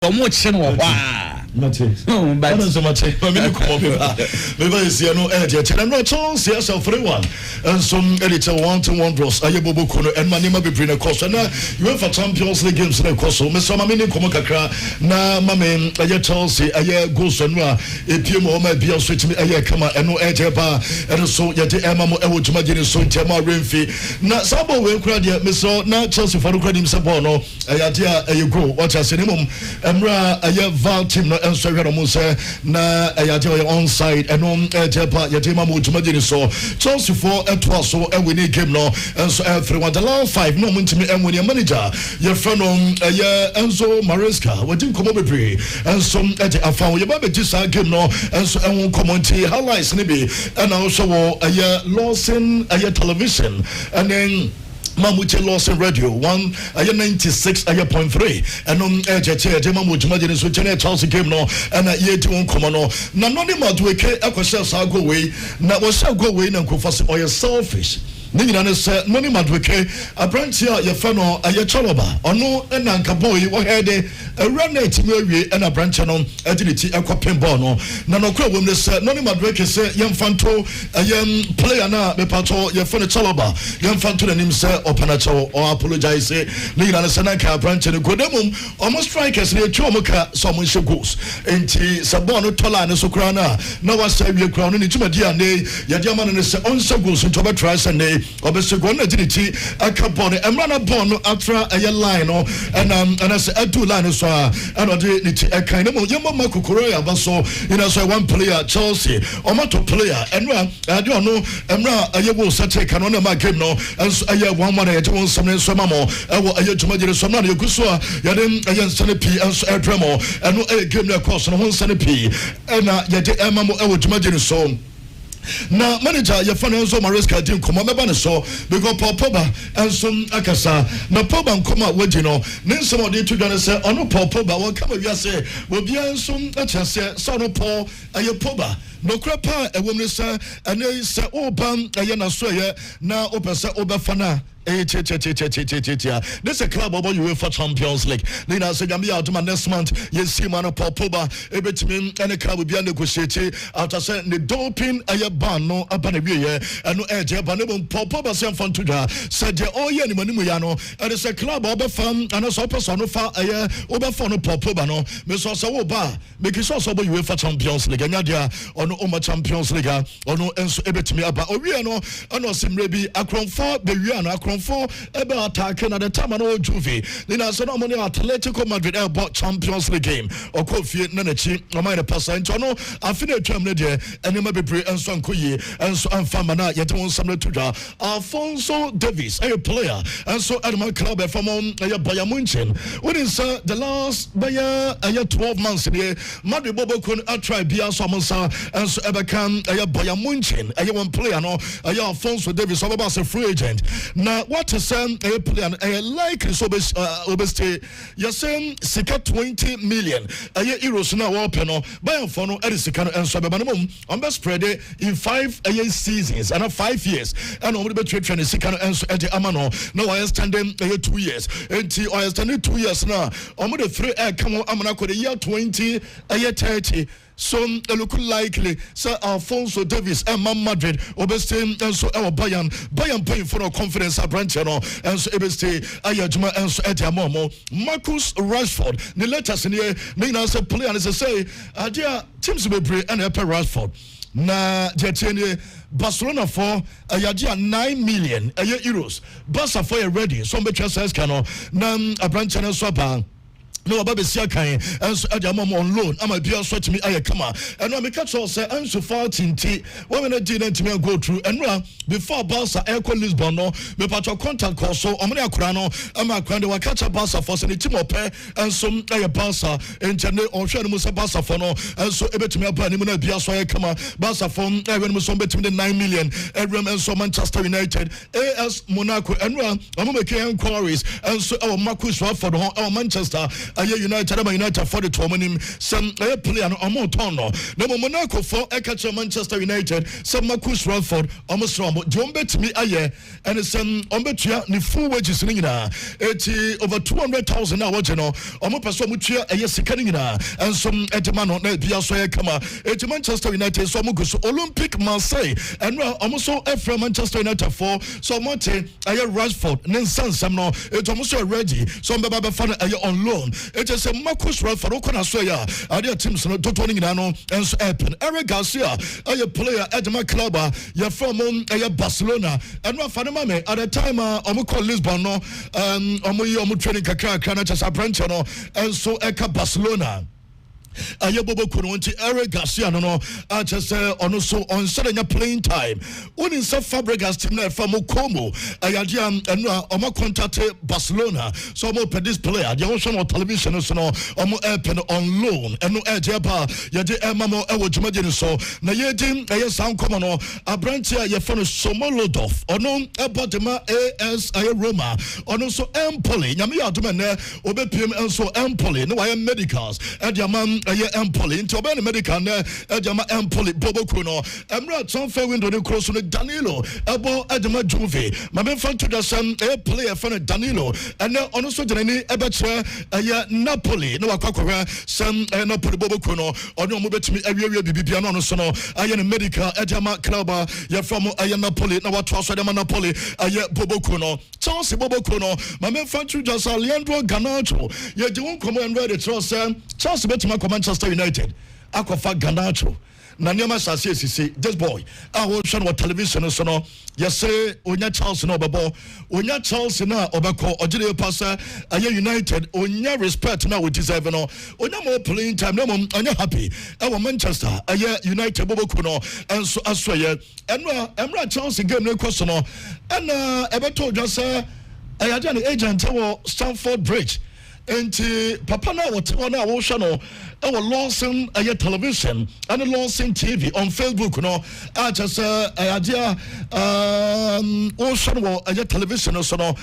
omo che no wa Mate. But so much. Maybe come up. Maybe it's no edge. And no chance. Yes, of 3-1. And some editor 1-1 draws. Ayebobo Kono and Manima be bring a course. And you have for Champions League games in a course. Mr. Mamini Komokakra. Na Mamin. Aye Chelsea. Aye Goose and Ra. Epimo may be a switch me. Aye Kama and no edge. And so yet Emma Ewujimagin so Tema Renfi. Na Sabo will cry. Mr. Na Chelsea for the credit Sabono. Aye aye go. Watch us in Emra. Aye Val team. And so na ayade on side and on Japa Yatima Mujimagini so Chelsea for a twas so and we need game no and so 3-1 the last 5 no win to me and when your manager your friend on Enzo Maresca we didn't come over pre and some at a found your baby just game no and so and won't comment highlights maybe and also Lawson television and then Mamuche Lawson Radio 96.3 and on Ejete Mamuche so Channel Chelsea game no and yet won't come on na no ni madweke akwese go way na was go way na nkofase or selfish Nina say no ni madweke abrantia ye fa no aye choloba ono na nkaboy wo hede awura na etimi awie na abrantia no agility ekopem ball no na no kwa wom say no ni madweke say ye mfanto aye player na me pato ye fa no choloba ye mfanto na nim say opanacho or apologize Nina say na ka abrantia no godemum almost strikers na etwa omuka so mo hye goals enti sabo no tola ne so kra na was say wie kra no ni tumadi ane ye dia man ne say on so goals to be try say obese go na agility akabon emrana bon no atra aye line no and I say adu line so and odi ni ti ekan no yemo makokoro ya baso so one player Chelsea omato player enra ade ono emra aye wo sete kan no ma game no and aye one man aye won some so mamo ewo aye tumagire so na yekuso ya dem aye nsane p and so epremo and no game no course no nsane p and ya de emamo ewo tumagire so na manager your fan Enzo Maresca didn't come on me so because Paul Pogba and some akasa na Pogba come out with no somebody to gonna say ono Paul Pogba will come we say will be some say so Paul aye Pogba no crapa e woman say and say obam aye na so ye na opese obafana this is a club about UEFA Champions League. Then I say Gambia out next month. Yes, see man Paul Pogba. Ebetimi and the club will be negotiated after saying the doping a ban no abanabi and no edge banabon Paul Pogba sent fun to that. Said oh yeah ni manimuyano and it's a club over fan and also person no fa over for no Paul Pogba no. Me so so ba because also about UEFA Champions League. Anya dia ono Oma Champions League ono enso ebetimi aba. Owi no ono simrebi akron for be wi ano for about attacking at the time and old Juve. Then I said, I'm on the Atletico Madrid about Champions League game or Kofi Nenechi. I'm in a passer and Tono. I finished Germany there and you may be pre and so and so and Famana yet on some to da Alfonso Davies, a player, and so at my club from on Bayern Munchen. What is the last Bayer 12 months here? Madrid Bobo could try Bia Samosa and so ever can a Bayern Munchen. A one player no Alfonso Davies about a free agent. Now what is a player like so obeste you're saying sika 20 million euros now open no buy for no edisika and so bebanum on best spread in 5 seasons and 5 years and on the trade training sika and so edi amano now I standing 2 years and I standing 2 years now on the 3 come on amana ko the year 20 30. So look likely Sir Alfonso Davies and Man Madrid obeste and so our Bayern paying for no confidence at Branchano and so ebeste ayajuma and so etia momo Marcus Rashford the letters in here nina say play and say dear teams be play and help Rashford na jetene Barcelona for ayadia 9 million euros Barca for ready so be transfers cano na Branchano so bang no baby sia kan enso adamam on loan am bia so timi aye kama eno me catch all say enso 14 when we dey ntimi go through enra before Barca Eco Lisbon no me patch contact call so omne akura no am akura de wa catch Barca for say team ope enso aye Barca entene on hwe no mo say Barca for no enso ebetimi aba ni mo na bia so aye kama Barca for when mo so betimi 9 million everyone enso Manchester United AS Monaco enra am make inquiries enso our Marcus Rashford our Manchester United ama United for the tomonim some player no omo ton no na Monaco for catch Manchester United some Marcus Rashford almost from betimi aye and some ombetua ni full wages ni nyina eti over 200,000 na watch no omo person mutua eye sika ni nyina and some edema no na bia so kama eti Manchester United so mo go so Olympic Marseille and omo so from Manchester United for so monte aye Rashford nen sansam no eti omo so ready so mbeba be fa aye on loan eti say Marcus Rashford okona so ya ade teams no toto ni nyina no enso Eben Eric Garcia aye player edema club ya from aye Barcelona and no fa me at the time omo call Lisbon no omo training kakra na chasa branch no and so eka Barcelona Bobo Kunti Eric Garcia no just on so on Saturday playing time. When in South Fabregas team from Como, Ayadia and Omo contacted Barcelona. So I'm up this player, the ocean on television, so no Omo Eben on loan and no Ejaba, Yadi Emamo Ewo Jumajin so. Na Yedin, a sound common or a branch here, you found Somolodov or no Abadema AS Roma or no so Empoli. Yamia Dumane, Obepim and so Empoli, no I am medicals at Yaman. Empoli into a medical Jama Empoli Bobo Kuno Emra some fair window cross on Danilo Ebo Adama Juve my man fan to the some player fan Danilo and then also Janani Ebetre Napoli no Akakora some Napoli Bobo Kuno or no move to me every Bibiano Sono Ayan medical Edama Club ya from Ayan Napoli now what was Napoli Bobo Kuno Chelsea Bobo Kuno my man fan to just Leandro Garnacho you don't come and ready to Chelsea betima Manchester United Aquafa Garnacho Nanyama Asaase this boy I will show what television so no yes say onya Chelsea no babo onya Chelsea na obako ojire pasa aye United onya respect na we deserve no onya more playing time no onya happy our Manchester aye United bobo kuno and so asoye emra Chelsea game no question no and ebeto just aye agent wo Stamford Bridge enti papa na what one I will show no our Lawson television and Lawson TV on Facebook no I just idea ocean television so no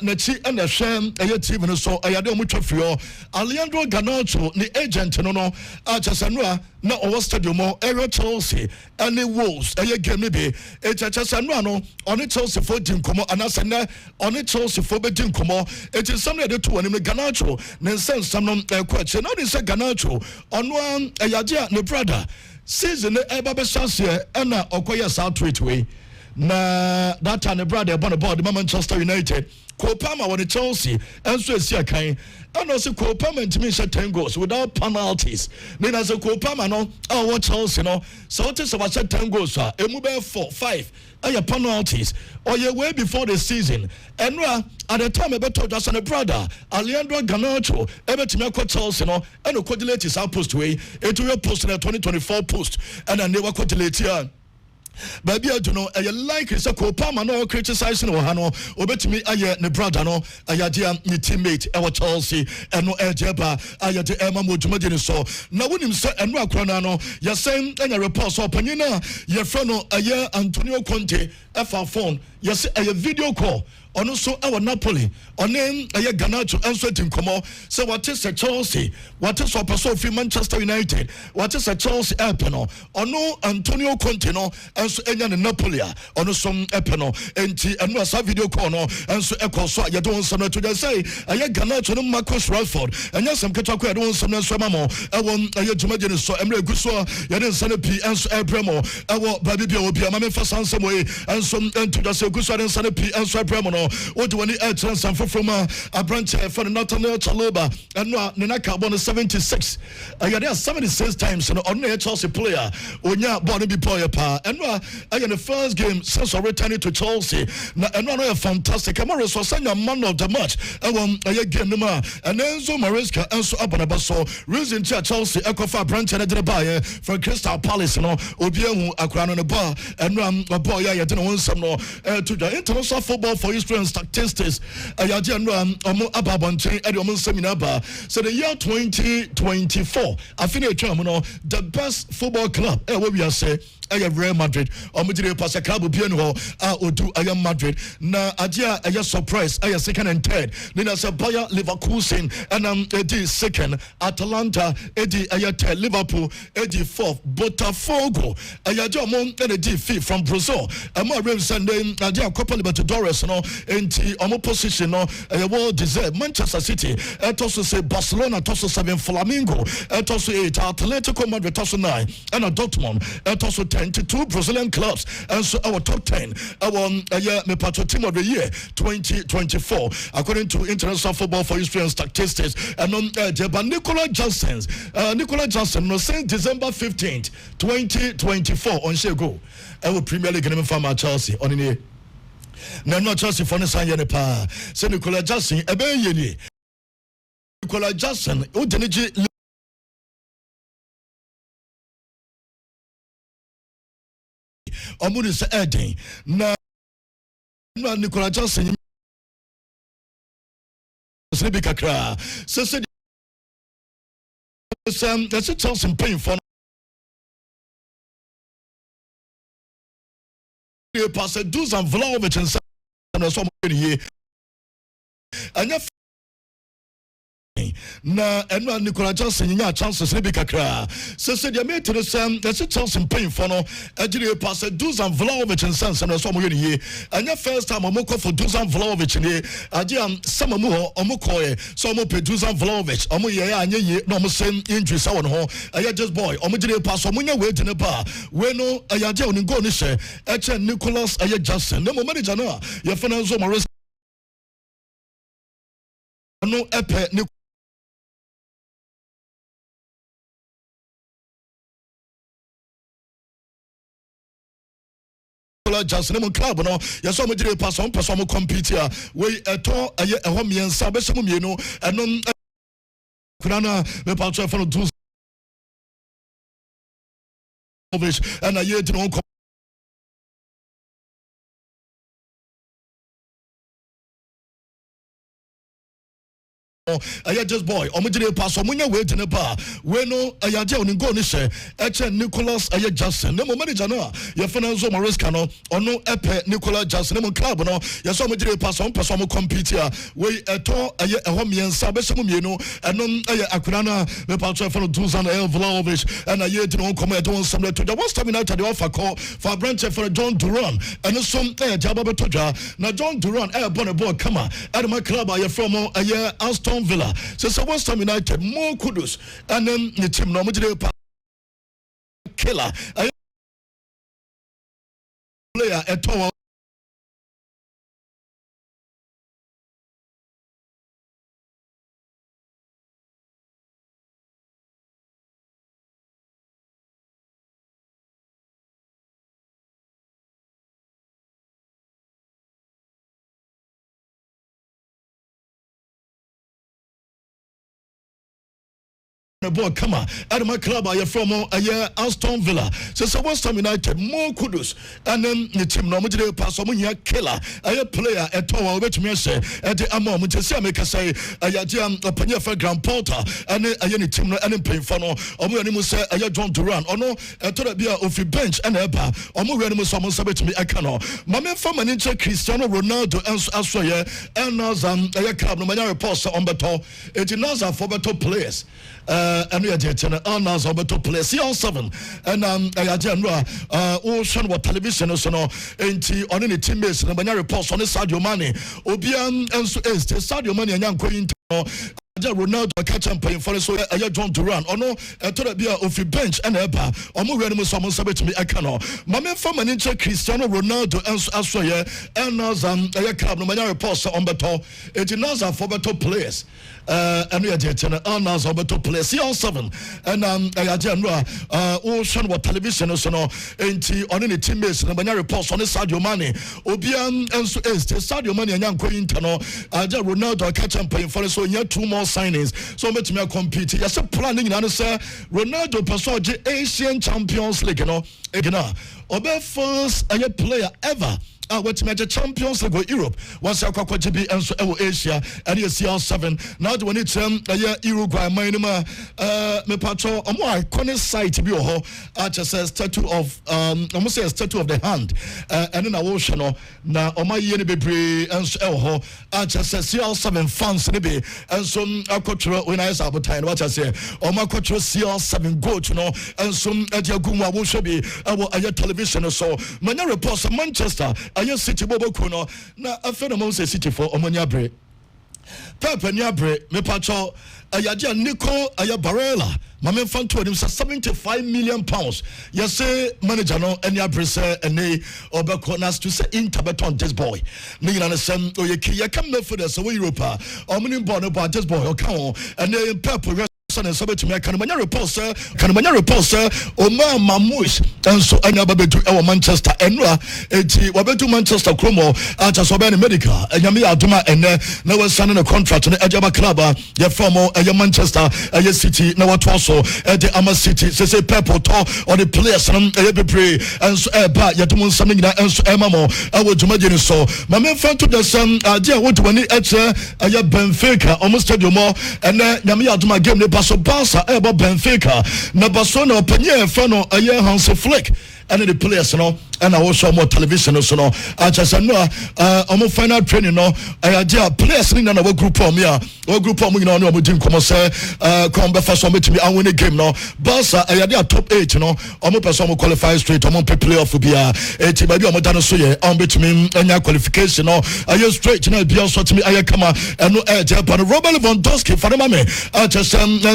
nechi and the shame TV no so I do much of your Leandro Garnacho the agent no I just no na our stadium area Chelsea and the Wolves game maybe it just no on it Chelsea for team come and as on it Chelsea for team come it is something that two and Garnacho then send some question now this Garnacho on one ayadia ne brother season eba be chance and okoye south tweet way na that time the brother born about the Manchester United Kopama when Chelsea and so is here kind and also Kopama to me 10 goals without penalties then as a Kopama no our Chelsea no so it is about 10 goals e move 4-5 penalties or you way before the season and at the time I told us and a brother Leandro Garnacho ever to me Chelsea no and the coordinate is outpost way it will post in a 2024 post and then they were coordinate here. Baby, I don't know. I like it's a Kopama no criticizing or Hano, or bet me I ne brother no, I had your teammate, our Chelsea, and no Ejaba, I had the Emma Mujmadin so. Now when him say and Rakranano, you're saying and a report so Panina, your friend Antonio Conte, FR phone, yes, a video call. Ono so our Napoli onem aye Garnacho enso tim komo say what is a Chelsea what is a person of Manchester United what is a Chelsea Epeno ono Antonio Conte no enso enya ne Napoli ono so Epeno enti eno asa video call no enso ekoso ye don so no to just say aye Garnacho no Marcus Rashford enya sam ketwa ko ye don so no so mamo ewon aye jumaje ne so emre guso ye den sane pi enso Ebremo ewo baby bia obi ama me fa sansem we enso enti just guso den sane pi enso Ebremo no what do we transfer from a branch for the Nathaniel Chaloba and no Nena Carbon 76 I got 76 times on a Chelsea player Onya Bonnie Boy pa and I in the first game since returning to Chelsea and one a fantastic Amara so send a man of the match I want again and Enzo Maresca and so up on a basso reason to Chelsea Ecofa branch and a buyer for Crystal Palace no Obiemu Akran on the bar and a boy I didn't want some no to the international football for history and statistics ayaji anu ababonchen e de seminar ba so the year 2024 I finish the best football club we are say Real Madrid omujire pass club bi no odu Madrid na adia surprise second and third nina se Bayer Leverkusen and edi second Atalanta edi third Liverpool edi fourth Botafogo mon edi fifth from Brazil mo rem Sunday adia Copa Libertadores no enti omo position no well deserved Manchester City etoso say Barcelona toso 7 Flamengo etoso 8 Atletico Madrid toso 9 and Dortmund etoso 10 to 2 Brazilian clubs and so our top 10 our me patro team of the year 2024 according to International Football for History and Statistics and Nicola Johnson no since December 15th 2024 on Shego our Premier League in from Chelsea on in na no Chelsea for nesan ye ne pa se Nicola Johnson ebe ye ni Nicola Johnson o deniji omuri se eden na Nicola Johnson se bi kakra se that's Chelsea paying for pass Dusan Vlahovic and some here and na eno Nicola Johnson nya chances be kakra se dia mate no sam that's Chelsea paying for no agire pass Dusan Vlahovic and some so mo here and first time omoko for Dusan Vlahovic ni age am some mu ho omoko so mo pe Dusan Vlahovic omo ye anya ye no mo sem injury sa won ho aye just boy omo gire pass omo nya wait ne ba we no ayage oni go ni she eche Nicolas aye Johnson no mo manager no ye finance mo risk no epe ni Johnson mo club no yes so mo dire pass on person mo compete here we eto aye eho miensa be se mo mienu enom kunana me pa try for do and aye ti no aye just boy omujire pass omunya we di ne ba we no ayaje oni go ni she eche Nicolas aye Johnson ne mo manager no ye finance mo risk no ono epe Nicolas Johnson ne mo club no ye so omujire pass on person mo compete here we eto aye eho miensa be se mo mienu enom aye akunana me pa try for Dusan Vlahovic and aye di no come don some to the West Ham United the offer call for branch for John Duran and some jaba betoja na John Duran born a ball come at my club aye from aye Aston Villa so West Ham United more kudos and then the team no mujire killer player at all the boy come at my club I from Aston Villa so West Ham United more kudos and then the team no mujire pass omunya killer a player at all which me say at the amount to say make say ayajam opanya for Grand Porter and the team no and pay for no omu ani say John Duran ono to the bia ofi bench and eba omu ani so sabet me aka no mama fa mani Cristiano Ronaldo aso ye and nazam club no manya report on beto it nazam for better players and we are getting honors of to play CR7 and I general ocean what television so no enti on any teammates and many reports on the Sadio Mane obian and so is the Sadio Mane and going to Ronaldo catch and paying for so John Duran or no to the beer of the bench and eba or more random someone sabet me akano mama from an inch Cristiano Ronaldo and so yeah and nazam club no many reports on beto it nazam for better players and we are getting honors of better players CR7 and I general ocean what television so no enti on any teammates and many reports on the Sadio Mane obian and so is the Sadio Mane and going to no Ronaldo catch and paying for so yeah 2 more signings so met me compete yes planning in answer Ronaldo personal Asian Champions League no again obe first player ever what major Champions League Europe once I quite GB and so Asia and you see CR7 now when it's Uruguay minima me patro a more iconic site be just a statue of almost a statue of the hand and in a ocean na my yeni be and so just a CR7 fans be and some culture when I saw time what I say my culture CR7 go to know and some Guma will should be our television so many reports of Manchester I City Bobo Kuno na a phenomenon city for Omonia Bre Papa Niabre me patro ayadia Nico Barella Mamen fan to him 75 million pounds. Yes, say manager no any abrese ene obekonas to say interbeton this boy. Nina na sem oyeki come for the so Europa. Omni born about this boy o kan and purple and so to me Kanamanya report Omar Mamouche and so anya babedu e Manchester enra eti wabedu Manchester Chromo acha so be medical enyame aduma ene na we sign a contract na ejaba club ya from Manchester City na what also the Ama City say purple to or the players be pray and so ba ya dum something na and so emamo I would imagine so my main fan to the some idea what when it ya Benfica almost stadium and nyame aduma game so Barca about Benfica na Barcelona opinion fano a year Hans Flick and the players and I also more television so I just know final training idea players in our group from here our group from we team come say come back for me to be and win the game Barca idea top 8 person qualify straight playoff be a team maybe done so on between any qualification I just straight be also to me I come and no but Robert Lewandowski for me I just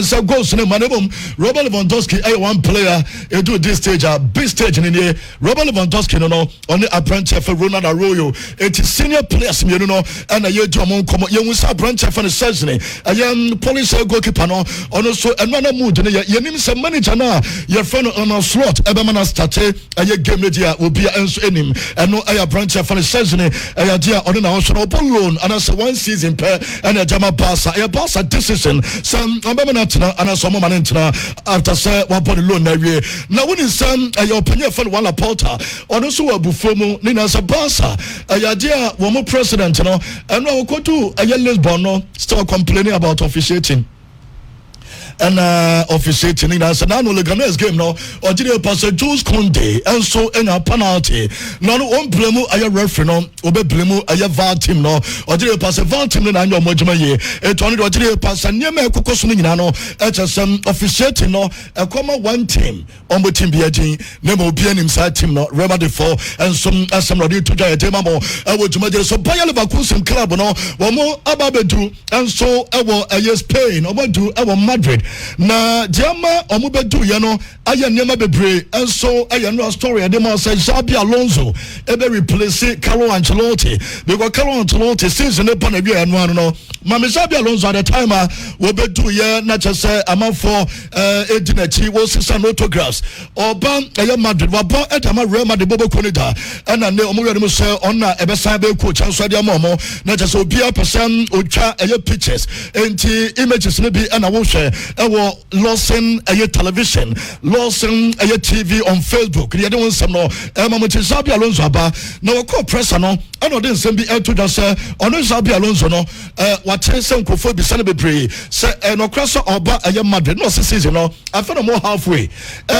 so goes in manebum Robert Lewandowski one player you do this stage a big stage in the Robert Lewandowski on the apprentice for Ronald Arroyo it is senior players and a year to among come you was apprentice for the season a young police goalkeeper also another mood your name is a manager now your friend on a slot Eben start a year game media will be in him and no apprentice for the season a dear on an open loan and as one season pair and a Jama Barca a Barca decision some and as some man after say one body loan now when is some your opinion for one Porter on also a bufomo Nina Sabasa a idea one president and now go to a Lisbon still complaining about officiating and officiating in as an annual Leganese game or did you pass a Jules Conde and so in a penalty no one blame a referee or be blame a VAR team or did you pass a VAR team in annual Mojamaye it only what did you pass a near Cocosunino HSM officiating a common one team on the team being Nemo being inside team Rema de 4 and some ready to get a demamo I would to measure so Bayer Leverkusen club one more Ababedu and so our Spain or do our Madrid na diama omubedu aya nyema bebre enso aya no story e dem say Xabi Alonso ebe replace Carlo Ancelotti because Carlo Ancelotti since ne pa na bia no mama Xabi Alonso at the time we bedu ye na chese amafo edinachi wo sisa no autographs oba aya Madrid wa bon etama Real Madrid bobo konida na ne omo yere mo say ona ebe san be coach anso dia momo na chese obi a person otwa aya pictures enti images ne bi na wo hwe ewo Lawson television Lawson TV on Facebook they don't some no mama Xabi Alonso aba na we call press no and no dey nsem bi to just say ono Xabi Alonso no what say nkofo bi sane bebre say no cross oba Madrid no season no afa no more halfway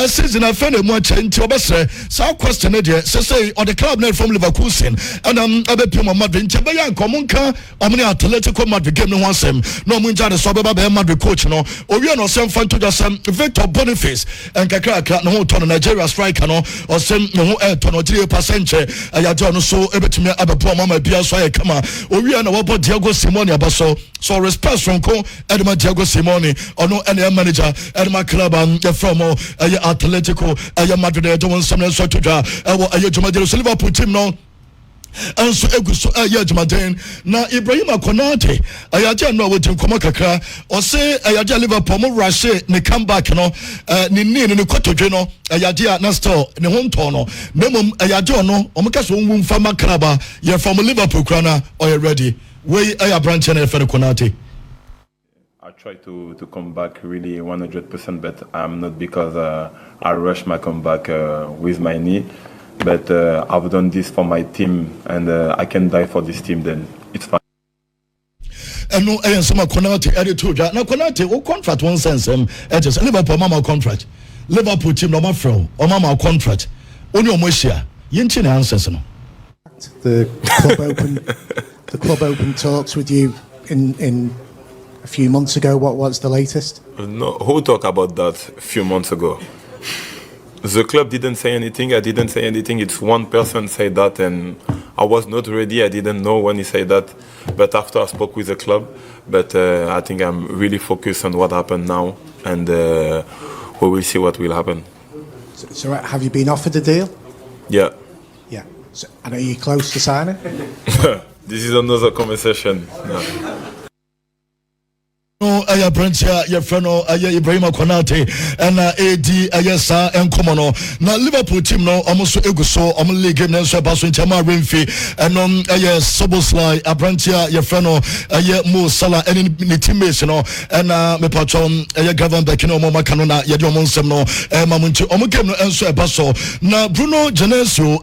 season afa no more change obesre so question dey say on the club net from Leverkusen and abepim Madrid nche be yan komunka omni Atletico Madrid game no wansem no munja de so be ba Madrid coach no owi no sem fan to just Victor Boniface and kakra no ton Nigeria striker no or sem no ton 3% ayajo no so ebetumi abepo mama bia so ay kama owi na wo Diego Simeone abaso so respect from ko Edema Diego Simeone ono any manager Edema club from Atletico Madrid don some so to dra ayo Juma Liverpool team no and so eguso Jumaden na Ibrahim Konate ayaja no we komo kakra o say ayaja Liverpool mo rush ne comeback no ni kotodwe no ayaja na store ne honto no memom ayaja no o meka so wum fama kraba ye from Liverpool krana o you ready we aya branch na fe Konate. I try to come back really 100%, but I'm not because I rushed my comeback with my knee. but I've done this for my team, and I can die for this team. Then it's fine. And no, I am some Konate added to that. Now, Konate, what contract one sense? Just Liverpool Mama contract, Liverpool team no mafro or Mama contract. Only on Mosia, Yinchin answers. The club opened talks with you in a few months ago. What's the latest? No, who talked about that a few months ago? The club didn't say anything. I didn't say anything. It's one person said that, and I was not ready. I didn't know when he said that. But after I spoke with the club, but I think I'm really focused on what happened now, and we will see what will happen. So have you been offered a deal? Yeah. Yeah. So, and are you close to signing? This is another conversation. No. No, I Brantia, your friend, Ibrahim Konate, and AD, Ayasa, and Komono. Now, Liverpool team, no, almost Eguso, Omli game, and Sabasun Chama Rimfi, and on Soboslai, Abrantia, your friend, Mo Salah, and in the teammates, you know, and me patron, Gavan Bekino, Mama Canona, Yadamon Semno, and Mamunti, Omogam, and Sabaso. Now, Bruno Genesio,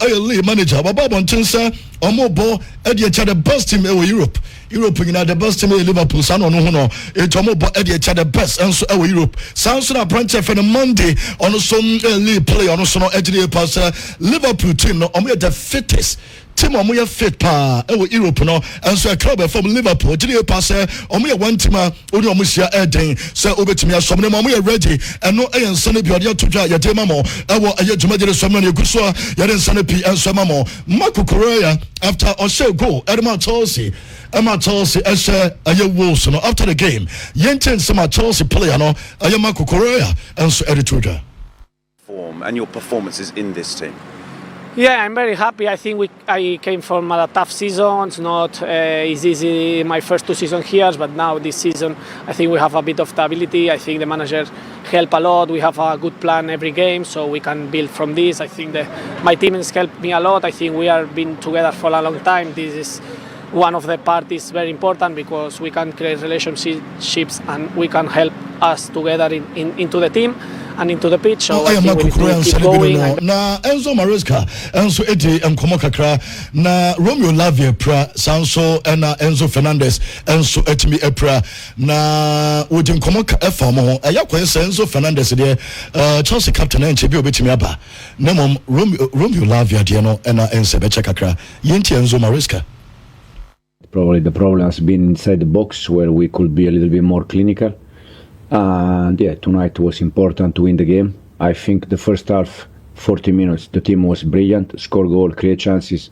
manager, Babon Tinsa, Omobo, Eddie, the best team in Europe. Europe, you know, the best team in Liverpool, San Ono, Tomobo Eddie the best and so Europe. Sounds like branch for the Monday on some league play on some Eddie pass Liverpool team no the fittest. Team on fit pa Europe no and so a club from Liverpool did pass one team only almost your Eden so over to me as some of them ready and no and Sunday be to try your demamo I to make some money good so you didn't send a P and some more Marco Correa after or so go Edmund Chelsea Emma Chelsea Wilson after the game Yenten some Chelsea player no Marco Correa and so editor form and your performances in this team. Yeah, I'm very happy. I think I came from a tough season. It's not easy my first 2 seasons here, but now this season I think we have a bit of stability. I think the manager help a lot. We have a good plan every game, so we can build from this. I think my team has helped me a lot. I think we have been together for a long time. This is one of the parties very important because we can create relationships and we can help us together into the team and into the pitch. So I think we need to keep going. Na Enzo Maresca, Enzo Eddie and Komokakra, na Romeo Lavia Pra, Sanso and Enzo Fernandez, Enzo Etimi Epra, na Udin Komoka Efamo, Ayako Enzo Fernandez there, Chelsea captain and Chibio Betimiaba, Nemom Romeo Lavia Diano and Enzo Bechakakra, Yenti Enzo Maresca. Probably the problem has been inside the box where we could be a little bit more clinical. And yeah, tonight was important to win the game. I think the first half, 40 minutes, the team was brilliant, score goal, create chances.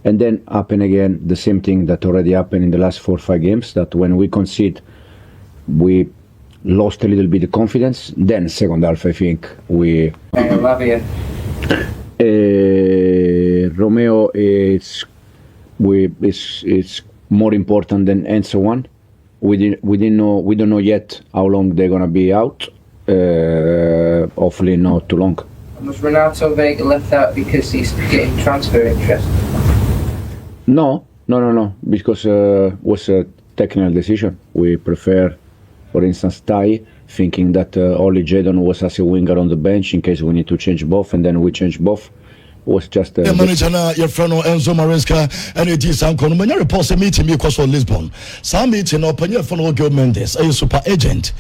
And then happen again, the same thing that already happened in the last 4 or 5 games, that when we concede, we lost a little bit of confidence. Then second half, I think, we... Romeo is more important than Enzo one. We don't know yet how long they're gonna be out. Hopefully not too long. Was Renato Vega left out because he's getting transfer interest? No. Because was a technical decision. We prefer, for instance, Tai, thinking that only Jadon was as a winger on the bench in case we need to change both, and then we change both. Was just a manager na your friend Enzo Maresca and it is Uncle. When you report a meeting because of Lisbon, some meeting open your phone Gil Mendes, a super agent.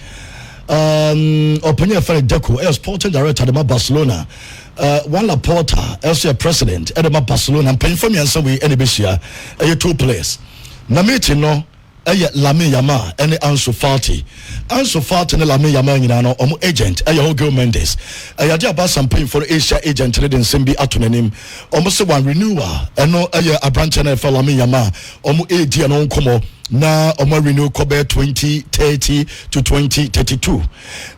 Open your friend Deco, a sporting director at Barcelona. One Laporta, as your president at Barcelona, and paying for me and so we any Bishia, a 2 players. Na meeting no. Lami Yama and Ansu Fati and Lami Yama in agent Gil Mendes. I had about some paying for Asia agent trading Simbi Atunanim almost one renewal and no a branch and for Lami Yama AD and Onkomo na renew Kobe 2030 to 2032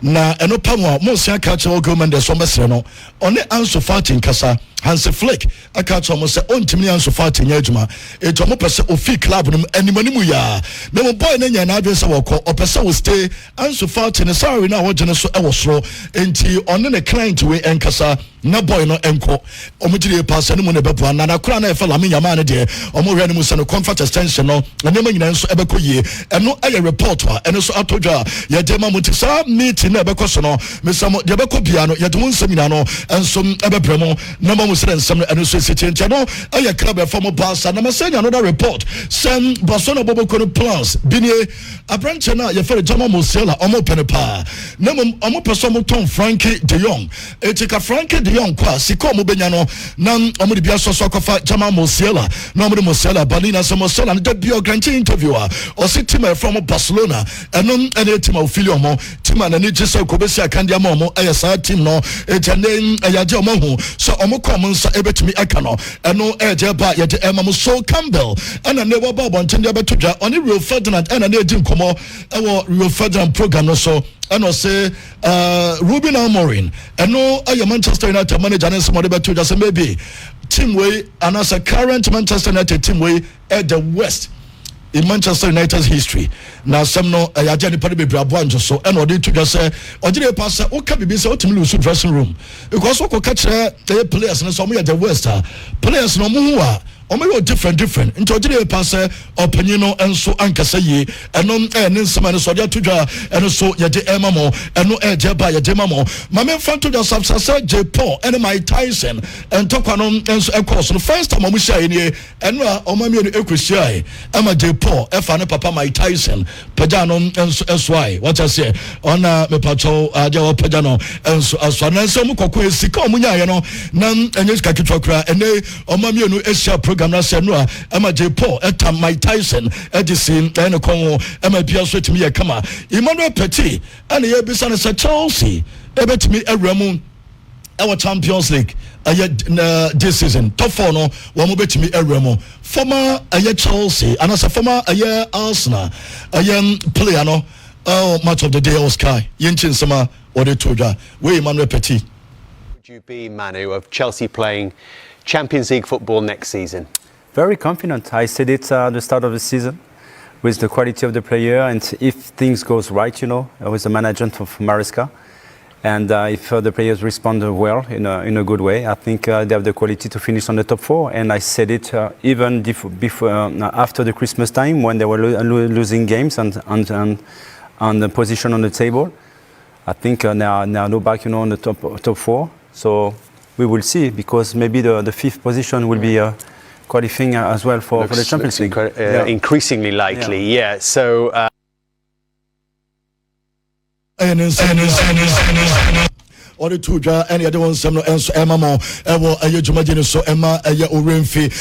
na eno pamwa Mosia catch Gil Mendes no on the Ansu Fati in Kasa Hansi Flick catch almost on Timmy Ansu Fati Yajuma it's almost person of fee club and manimu ya me boy na na adwese woko opesa will stay Ansu Fati ne sorry na wo gene so e wo soro enti on the client we enkasa na boy no enko omugire pass no mu ne beboa na kura na efa lami yama ne de omohwe ne mu se no comfort extension no na nema nyina nso ebeko yie eno aye report a eno so atodwa ye de ma mutisa meeting na ebeko so no mesamo de ebeko bia no ye de mu nsem nyina no enso ebebremo na ma mu se nsem no eno so sitientia no aye club e form pass na mesenya another report sem Barcelona boboko no plans binie abranche na ye fere Jama Musiala omo penepa na mo omo peso mo Tom Frankie de Jong etika Frankie de Jong kwa siko mo benya no na omo de bia so kofa Jama Musiala na omo de Musiala balina so Musiala na bio granche interviewer o si team from Barcelona eno ene team of Filio mo team na ni gise ko besi akande ama omo ayesa team no etane ayaje omo hu so omo kom nsa ebetimi aka no eno eje ba ye de ema mo so Campbell ana ne wo ba bonten de betodwa oni Rio Ferdinand ana na edi nkomo ewo Rio Ferdinand program no so and say Ruben Amorim and no Manchester United manager and somebody better just maybe team way and as a current Manchester United team way at the West in Manchester United's history. Now some no Ajani Padibi Brabuanjo so and or did to just say or did a passer or can be so to lose dressing room because what could catch the players and some at the West players no more. Omo different into the pass opinion and so ankasa ye and no and some so dia tudwa and so ye de emamo and no e je ba ye de mamo mame fan to just say J Paul and Mike Tyson and tokwanon and so course the first time omo share ni and no omo mi no ekushia ama J Paul e fa ne papa Mike Tyson pajano and so why what I say on me pacho aja pajano and so na so mo kokko esika omo nya ye no na enye sika kitwakra and omo mi no Asia program na se no ama J Paul eta Mike Tyson edisi na kon ama bia so timi ye kama Emmanuel Petit and ye bisa na se Chelsea ebetimi awramu our Champions League this season top 4 no wo mo betimi awramu former Chelsea and as a former Arsenal player no match of the day Oscar yenchin sama what they told ya we Emmanuel Petit. Would you be, Manu, of Chelsea playing Champions League football next season? Very confident. I said it at the start of the season with the quality of the player and if things goes right, with the management of Maresca and if the players respond well in a good way, I think they have the quality to finish on the top 4 and I said it even before after the Christmas time when they were losing games and the position on the table. I think now they're back on the top 4. So we will see because maybe the 5th position will be qualifying as well for the Champions League. Increasingly likely, yeah. So. Or the two and the other one, some and so Emma, Ewo, Ayajumajin, so Emma, Aya Urenfi.